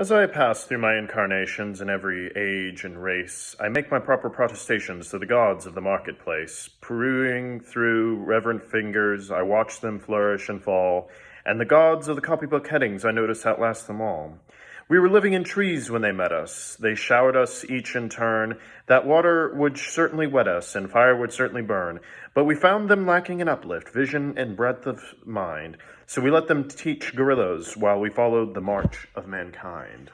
As I pass through my incarnations in every age and race, I make my proper protestations to the gods of the marketplace. Perusing through reverent fingers, I watch them flourish and fall, and the gods of the copybook headings I notice outlast them all. We were living in trees when they met us. They showered us each in turn. That water would certainly wet us, and fire would certainly burn. But we found them lacking in uplift, vision, and breadth of mind. So we let them teach gorillas while we followed the march of mankind.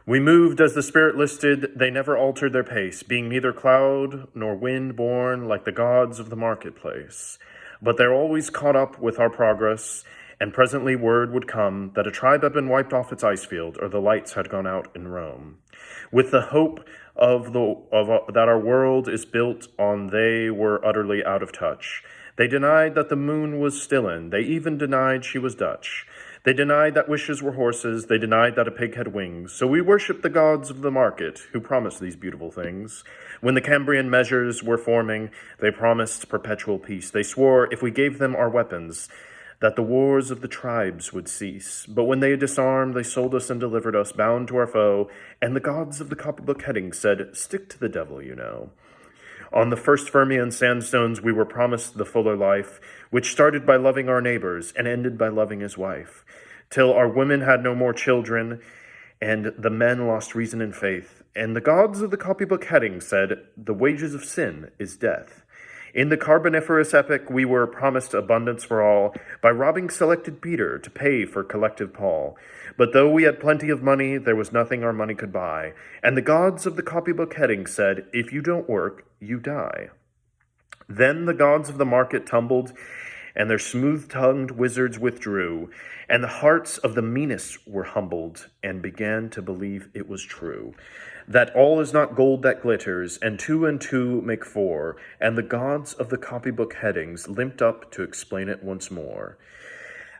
We moved as the spirit listed. They never altered their pace, being neither cloud nor wind born like the gods of the marketplace. But they're always caught up with our progress, and presently word would come that a tribe had been wiped off its ice field, or the lights had gone out in Rome. With the hope that our world is built on, they were utterly out of touch. They denied that the moon was still in. They even denied she was Dutch. They denied that wishes were horses. They denied that a pig had wings. So we worshiped the gods of the market, who promised these beautiful things. When the Cambrian measures were forming, they promised perpetual peace. They swore if we gave them our weapons, that the wars of the tribes would cease. But when they disarmed, they sold us and delivered us, bound to our foe. And the gods of the copybook heading said, stick to the devil, you know. On the first Fermian sandstones, we were promised the fuller life, which started by loving our neighbors and ended by loving his wife, till our women had no more children, and the men lost reason and faith. And the gods of the copybook heading said, the wages of sin is death. In the Carboniferous epoch, we were promised abundance for all by robbing selected Peter to pay for collective Paul. But though we had plenty of money, there was nothing our money could buy. And the gods of the copybook heading said, if you don't work, you die. Then the gods of the market tumbled, and their smooth-tongued wizards withdrew, and the hearts of the meanest were humbled, and began to believe it was true, that all is not gold that glitters, and two make four, and the gods of the copybook headings limped up to explain it once more.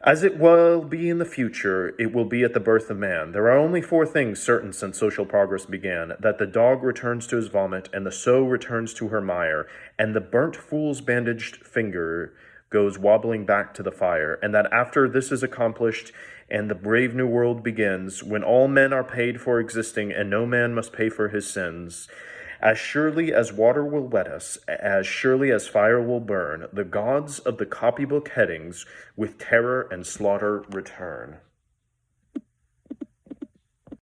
As it will be in the future, it will be at the birth of man. There are only four things certain since social progress began, that the dog returns to his vomit, and the sow returns to her mire, and the burnt fool's bandaged finger goes wobbling back to the fire, and that after this is accomplished and the brave new world begins, when all men are paid for existing and no man must pay for his sins, as surely as water will wet us, as surely as fire will burn, the gods of the copybook headings with terror and slaughter return.